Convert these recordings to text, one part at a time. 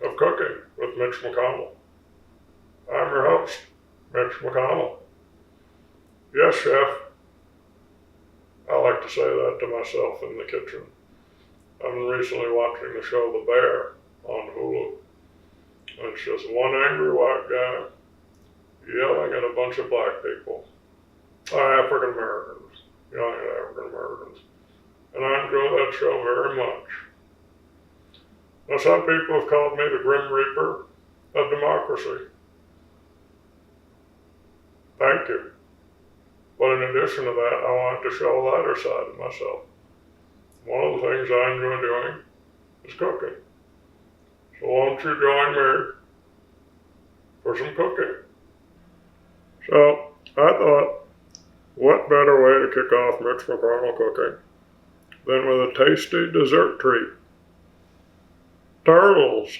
of Cooking with Mitch McConnell. I'm your host, Mitch McConnell. Yes, Chef. I like to say that to myself in the kitchen. I've been recently watching the show The Bear on Hulu. And it's just one angry white guy yelling at a bunch of black people. African Americans, young African Americans. And I enjoy that show very much. Now, some people have called me the Grim Reaper of democracy. Thank you. But in addition to that, I wanted to show a lighter side of myself. One of the things I enjoy doing is cooking. So won't you join me for some cooking? So I thought, what better way to kick off Mitch McConnell Cooking than with a tasty dessert treat? Turtles.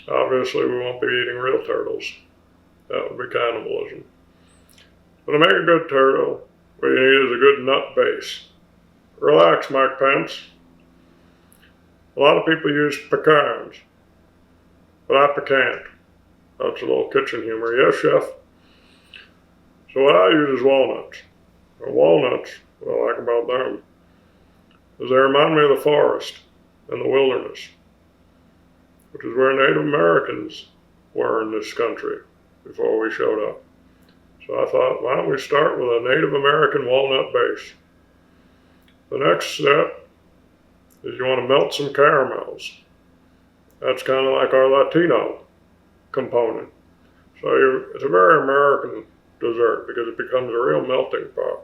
Obviously, we won't be eating real turtles. That would be cannibalism. But to make a good turtle, what you need is a good nut base. Relax, Mike Pence. A lot of people use pecans, but I pecan't. That's a little kitchen humor. Yes, Chef. So what I use is walnuts. And walnuts, what I like about them is they remind me of the forest and the wilderness, which is where Native Americans were in this country before we showed up. So I thought, why don't we start with a Native American walnut base? The next step is you want to melt some caramels. That's kind of like our Latino component. So it's a very American dessert because it becomes a real melting pot.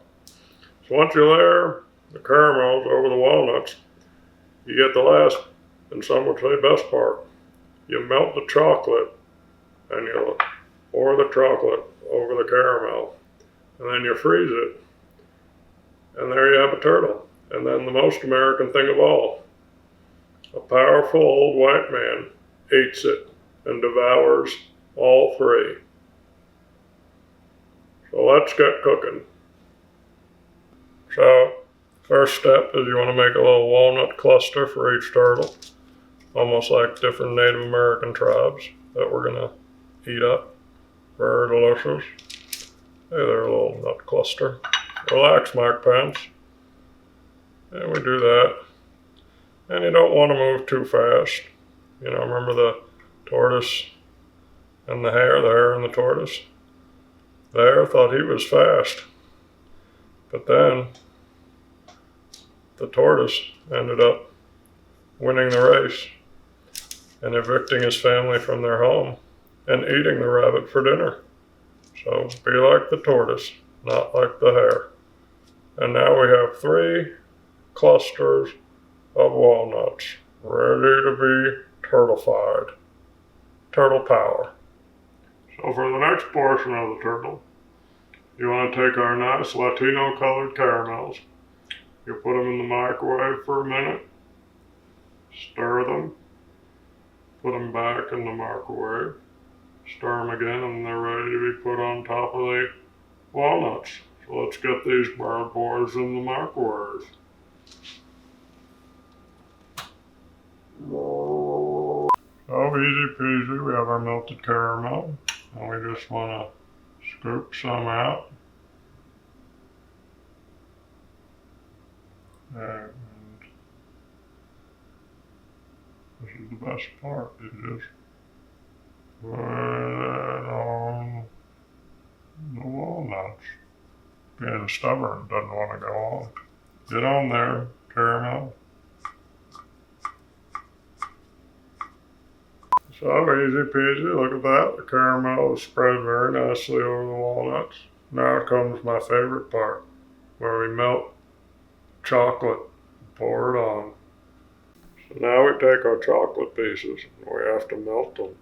So once you layer the caramels over the walnuts, you get the last, and some would say best part. You melt the chocolate and you pour the chocolate over the caramel, and then you freeze it. And there you have a turtle. And then the most American thing of all, a powerful old white man eats it and devours all three. So let's get cooking. So first step is you want to make a little walnut cluster for each turtle, almost like different Native American tribes that we're going to eat up. Very delicious. Hey there, a little nut cluster. Relax, Mike Pence. And we do that. And you don't want to move too fast. You know, remember the tortoise and the hare and the tortoise? The hare thought he was fast. But then the tortoise ended up winning the race and evicting his family from their home and eating the rabbit for dinner. So be like the tortoise, not like the hare. And now we have 3 clusters of walnuts ready to be turtleified. Turtle power. So for the next portion of the turtle, you want to take our nice Latino colored caramels. You put them in the microwave for a minute, stir them, put them back in the microwave, stir them again, and they're ready to be put on top of the walnuts. So let's get these bad boys in the microwave. So easy peasy, we have our melted caramel, and we just want to scoop some out. And this is the best part, you just put it on the walnuts. Being stubborn, doesn't want to go on. Get on there, caramel. So easy peasy, look at that. The caramel is spread very nicely over the walnuts. Now comes my favorite part, where we melt chocolate and pour it on. So now we take our chocolate pieces and we have to melt them.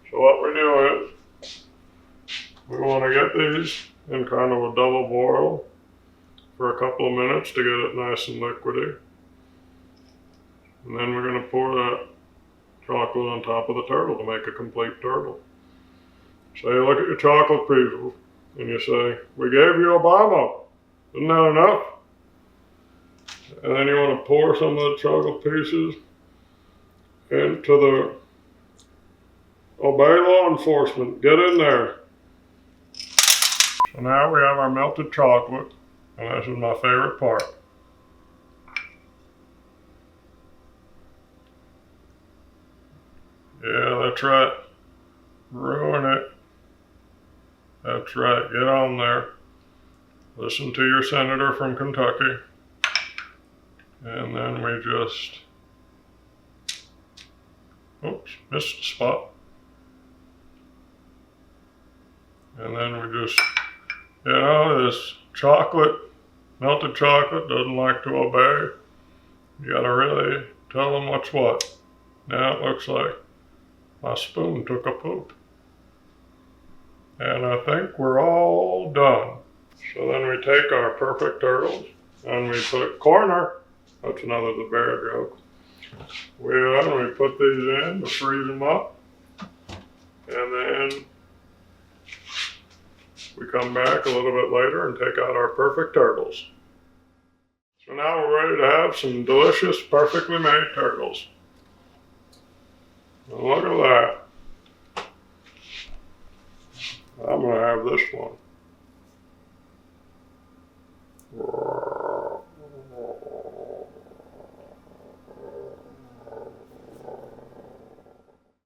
So what we do is, we want to get these in kind of a double boil for a couple of minutes to get it nice and liquidy. And then we're going to pour that chocolate on top of the turtle to make a complete turtle. So you look at your chocolate pieces and you say, we gave you Obama. Isn't that enough? And then you want to pour some of the chocolate pieces into the, obey law enforcement, get in there. So now we have our melted chocolate, and this is my favorite part. Yeah, that's right. Ruin it. That's right. Get on there. Listen to your senator from Kentucky. And then we just, oops, missed a spot. And then we just, this chocolate, melted chocolate doesn't like to obey. You gotta really tell them what's what. Now it looks like my spoon took a poop. And I think we're all done. So then we take our perfect turtles and we put corner. That's another the bear joke. We put these in to freeze them up. And then we come back a little bit later and take out our perfect turtles. So now we're ready to have some delicious, perfectly made turtles. Now look at that. I'm gonna have this one.